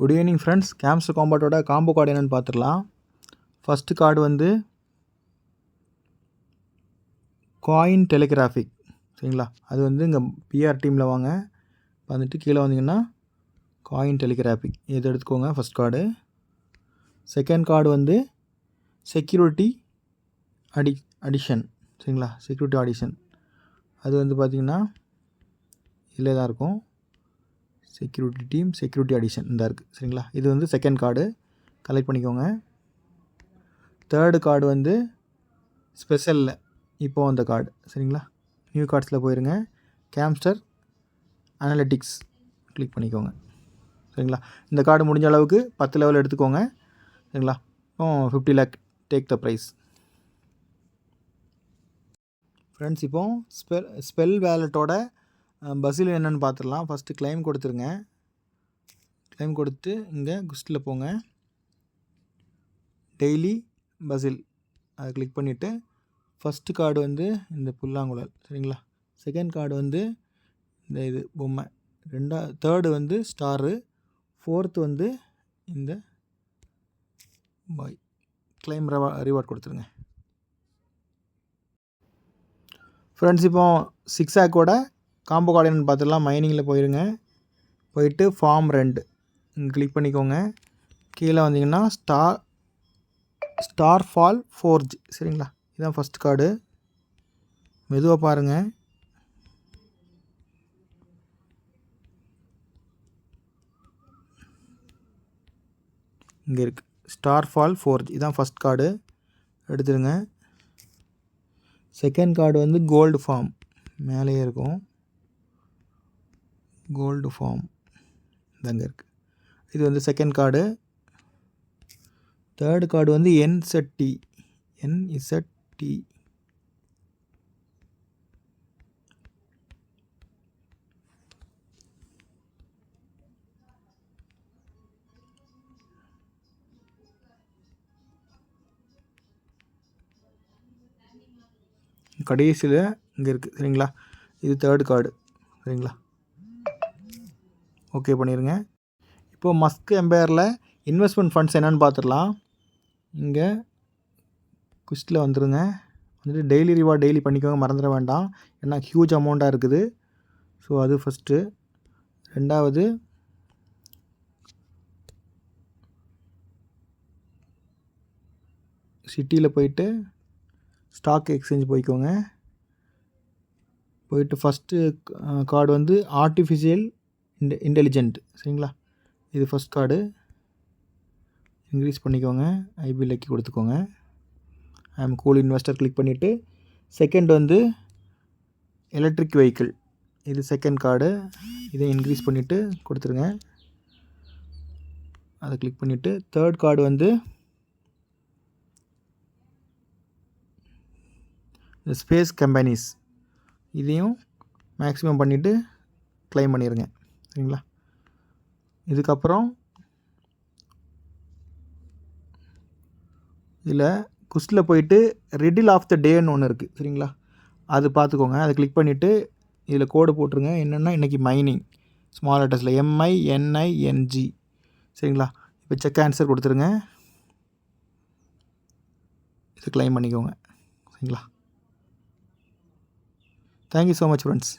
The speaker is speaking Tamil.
Good evening friends. கேம்ஸ்டர் காம்பேட்டோட காம்போ கார்டு என்னென்னு பார்த்துடலாம். ஃபஸ்ட்டு கார்டு வந்து காயின் டெலிகிராஃபிக், சரிங்களா? அது வந்து இங்கே பிஆர் டீமில் வாங்க. வந்துட்டு கீழே வந்தீங்கன்னா காயின் டெலிகிராஃபிக் இது எடுத்துக்கோங்க ஃபஸ்ட் கார்டு. செகண்ட் கார்டு வந்து செக்யூரிட்டி அடிஷன், சரிங்களா? செக்யூரிட்டி ஆடிஷன் அது வந்து பார்த்திங்கன்னா இதில் தான் இருக்கும். செக்யூரிட்டி டீம் செக்யூரிட்டி அடிஷன் இந்த இருக்குது, சரிங்களா? இது வந்து செகண்ட் கார்டு கலெக்ட் பண்ணிக்கோங்க. தேர்டு கார்டு வந்து ஸ்பெஷலில் இப்போது அந்த கார்டு, சரிங்களா? நியூ கார்ட்ஸில் போயிருங்க. கேம்ஸ்டர் அனலிட்டிக்ஸ் கிளிக் பண்ணிக்கோங்க, சரிங்களா? இந்த கார்டு முடிஞ்ச அளவுக்கு 10 லெவல் எடுத்துக்கோங்க, சரிங்களா? 50 lakh take the prize. Friends, இப்போது ஸ்பெல் வேலட்டோட பசில் என்னென்னு பார்த்துடலாம். ஃபஸ்ட்டு கிளைம் கொடுத்துருங்க. கிளைம் கொடுத்து இங்கே குஸ்ட்டில் போங்க. டெய்லி பசில் அதை கிளிக் பண்ணிவிட்டு ஃபஸ்ட்டு கார்டு வந்து இந்த புல்லாங்குழல், சரிங்களா? செகண்ட் கார்டு வந்து இந்த இது பொம்மை, தேர்டு வந்து ஸ்டாரு, ஃபோர்த்து வந்து இந்த பாய். கிளைம் ரிவார்ட் கொடுத்துருங்க. ஃப்ரெண்ட்ஸ், இப்போ 6 ஆக்கோட காம்போ கார்டு என்னென்னு பார்த்துடலாம். மைனிங்கில் போயிருங்க. போயிட்டு ஃபார்ம் 2 இங்கே கிளிக் பண்ணிக்கோங்க. கீழே வந்தீங்கன்னா ஸ்டார் ஃபால் ஃபோர்ஜ், சரிங்களா? இதுதான் ஃபஸ்ட் கார்டு. மெதுவாக பாருங்கள். இங்கே இருக்குது ஸ்டார் ஃபால் ஃபோர்ஜ், இதுதான் ஃபஸ்ட் கார்டு, எடுத்துருங்க. செகண்ட் கார்டு வந்து கோல்டு ஃபார்ம், மேலேயே இருக்கும். கோல்டு ஃபார்ம் இதாங்க இருக்குது. இது வந்து செகண்ட் கார்டு. தேர்டு கார்டு வந்து என்இசட்டி கடைசியில் இங்கே இருக்குது, சரிங்களா? இது தேர்டு கார்டு, சரிங்களா? ஓகே பண்ணிடுங்க. இப்போது மஸ்க் எம்பையரில் இன்வெஸ்ட்மெண்ட் ஃபண்ட்ஸ் என்னென்னு பார்த்துடலாம். இங்கே குஸ்ட்டில் வந்துடுங்க. வந்துட்டு டெய்லி ரிவார்ட் டெய்லி பண்ணிக்கோங்க, மறந்துட வேண்டாம். ஏன்னா ஹியூஜ் அமௌண்ட்டாக இருக்குது. ஸோ அது ஃபஸ்ட்டு. ரெண்டாவது சிட்டியில் போயிட்டு ஸ்டாக் எக்ஸ்சேஞ்ச் போய்க்கோங்க. போயிட்டு ஃபஸ்ட்டு கார்டு வந்து ஆர்டிஃபிஷியல் இன்டெலிஜென்ட், சரிங்களா? இது ஃபஸ்ட் கார்டு. இன்க்ரீஸ் பண்ணிக்கோங்க. ஐபி லக்கி கொடுத்துக்கோங்க. ஐஎம் கூல் இன்வெஸ்டர் கிளிக் பண்ணிவிட்டு செகண்ட் வந்து எலக்ட்ரிக் வெஹிக்கிள், இது செகண்ட் கார்டு. இதை இன்க்ரீஸ் பண்ணிவிட்டு கொடுத்துருங்க. அதை கிளிக் பண்ணிவிட்டு தேர்ட் கார்டு வந்து இந்த ஸ்பேஸ் கம்பெனிஸ், இதையும் மேக்ஸிமம் பண்ணிவிட்டு க்ளைம் பண்ணிடுங்க, சரிங்களா? இதுக்கப்புறம் இதில் குஸ்ட்டில் போயிட்டு ரிடில் ஆஃப் த டேன்னு ஒன்று இருக்குது, சரிங்களா? அது பார்த்துக்கோங்க. அதை கிளிக் பண்ணிவிட்டு இதில் கோடு போட்டுருங்க. என்னென்னா இன்றைக்கி மைனிங் ஸ்மால் லெட்டர்ஸில் MINING, சரிங்களா? இப்போ செக் ஆன்சர் கொடுத்துருங்க. இதை க்ளைம் பண்ணிக்கோங்க, சரிங்களா? Thank you so much friends.